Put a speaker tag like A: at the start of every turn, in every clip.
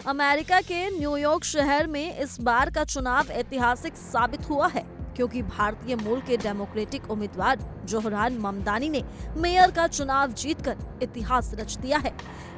A: America के New York शहर में इस बार का चुनाव ऐतिहासिक साबित हुआ है, क्योंकि भारतीय मूल के डेमोक्रेटिक उम्मीदवार जोहरान ममदानी ने मेयर का चुनाव जीतकर इतिहास रच दिया है।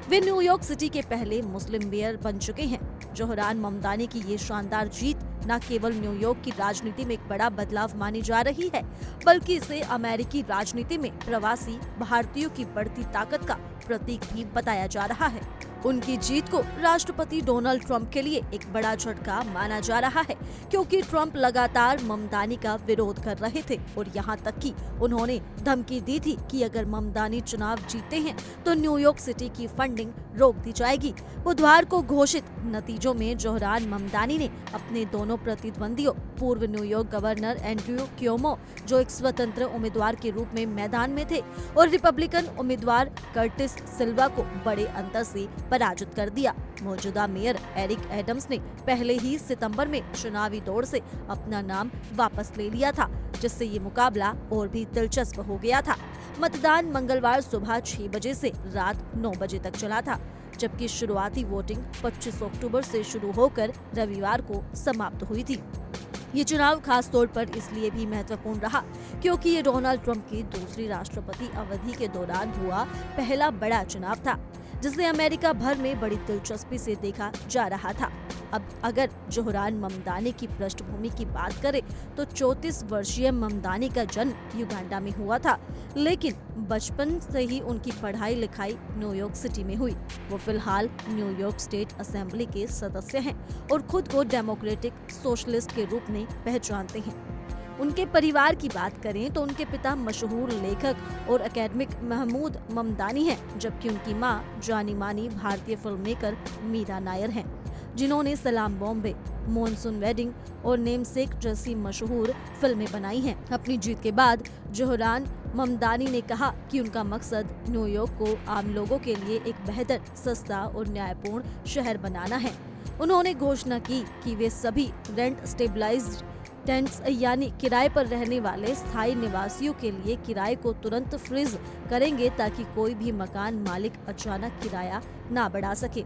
A: वे न्यूयॉर्क सिटी के पहले मुस्लिम मेयर बन चुके हैं। जोहरान ममदानी की ये शानदार जीत न केवल न्यूयॉर्क की राजनीति में एक बड़ा बदलाव मानी जा रही है, बल्कि इसे अमेरिकी राजनीति में प्रवासी भारतीयों की बढ़ती ताकत का प्रतीक भी बताया जा रहा है। उनकी जीत को राष्ट्रपति डोनाल्ड ट्रंप के लिए एक बड़ा झटका माना जा रहा है, क्योंकि ट्रंप लगातार ममदानी का विरोध कर रहे थे और यहाँ तक कि उन्होंने धमकी दी थी कि अगर ममदानी चुनाव जीतते हैं तो न्यूयॉर्क सिटी की फंडिंग रोक दी जाएगी। बुधवार को घोषित नतीजों में जोहरान ममदानी ने अपने दोनों प्रतिद्वंदियों पूर्व न्यूयॉर्क गवर्नर एंड्रयू क्योमो, जो एक स्वतंत्र उम्मीदवार के रूप में मैदान में थे, और रिपब्लिकन उम्मीदवार कर्टिस सिल्वा को बड़े अंतर से पराजित कर दिया। मौजूदा मेयर एरिक एडम्स ने पहले ही सितंबर में चुनावी दौड़ से अपना नाम वापस ले लिया था, जिससे ये मुकाबला और भी दिलचस्प हो गया था। मतदान मंगलवार सुबह 6 बजे से रात 9 बजे तक चला था, जबकि शुरुआती वोटिंग 25 अक्टूबर से शुरू होकर रविवार को समाप्त हुई थी। ये चुनाव खास तौर पर इसलिए भी महत्वपूर्ण रहा क्योंकि ये डोनाल्ड ट्रंप की दूसरी राष्ट्रपति अवधि के दौरान हुआ पहला बड़ा चुनाव था, जिसे अमेरिका भर में बड़ी दिलचस्पी से देखा जा रहा था। अब अगर जोहरान ममदानी की पृष्ठभूमि की बात करें तो 34 वर्षीय ममदानी का जन्म युगांडा में हुआ था, लेकिन बचपन से ही उनकी पढ़ाई लिखाई न्यूयॉर्क सिटी में हुई। वो फिलहाल न्यूयॉर्क स्टेट असेंबली के सदस्य हैं और खुद को डेमोक्रेटिक सोशलिस्ट के रूप में पहचानते हैं। उनके परिवार की बात करें तो उनके पिता मशहूर लेखक और एकेडमिक महमूद ममदानी हैं, जबकि उनकी मां जानी मानी भारतीय फिल्ममेकर मीरा नायर हैं, जिन्होंने सलाम बॉम्बे, मॉनसून वेडिंग और नेमसेक जैसी मशहूर फिल्में बनाई हैं। अपनी जीत के बाद जोहरान ममदानी ने कहा कि उनका मकसद न्यूयॉर्क को आम लोगों के लिए एक बेहतर, सस्ता और न्यायपूर्ण शहर बनाना है। उन्होंने घोषणा की कि वे सभी रेंट स्टेबलाइज्ड टेंट्स यानी किराए पर रहने वाले स्थायी निवासियों के लिए किराए को तुरंत फ्रीज करेंगे, ताकि कोई भी मकान मालिक अचानक किराया ना बढ़ा सके।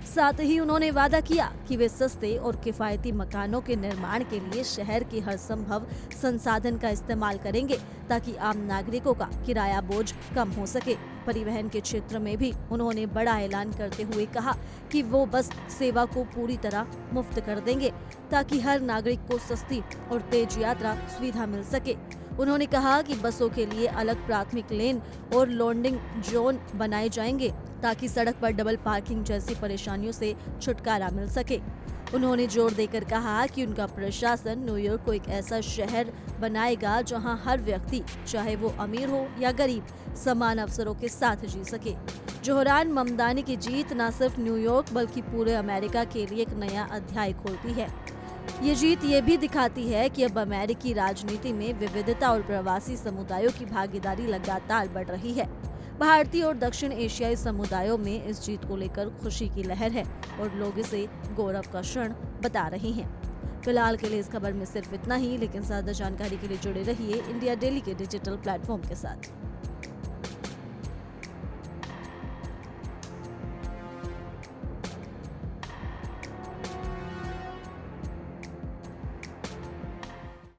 A: साथ ही उन्होंने वादा किया कि वे सस्ते और किफायती मकानों के निर्माण के लिए शहर के हर संभव संसाधन का इस्तेमाल करेंगे, ताकि आम नागरिकों का किराया बोझ कम हो सके। परिवहन के क्षेत्र में भी उन्होंने बड़ा ऐलान करते हुए कहा कि वो बस सेवा को पूरी तरह मुफ्त कर देंगे, ताकि हर नागरिक को सस्ती और तेज यात्रा सुविधा मिल सके। उन्होंने कहा कि बसों के लिए अलग प्राथमिक लेन और लोडिंग जोन बनाए जाएंगे, ताकि सड़क पर डबल पार्किंग जैसी परेशानियों से छुटकारा मिल सके। उन्होंने जोर देकर कहा कि उनका प्रशासन न्यूयॉर्क को एक ऐसा शहर बनाएगा जहां हर व्यक्ति, चाहे वो अमीर हो या गरीब, समान अवसरों के साथ जी सके। जोहरान ममदानी की जीत न सिर्फ न्यूयॉर्क बल्कि पूरे अमेरिका के लिए एक नया अध्याय खोलती है। ये जीत ये भी दिखाती है कि अब अमेरिकी राजनीति में विविधता और प्रवासी समुदायों की भागीदारी लगातार बढ़ रही है। भारतीय और दक्षिण एशियाई समुदायों में इस जीत को लेकर खुशी की लहर है और लोग इसे गौरव का क्षण बता रहे हैं। फिलहाल के लिए इस खबर में सिर्फ इतना ही, लेकिन ज्यादा जानकारी के लिए जुड़े रहिए इंडिया डेली के डिजिटल प्लेटफॉर्म के साथ।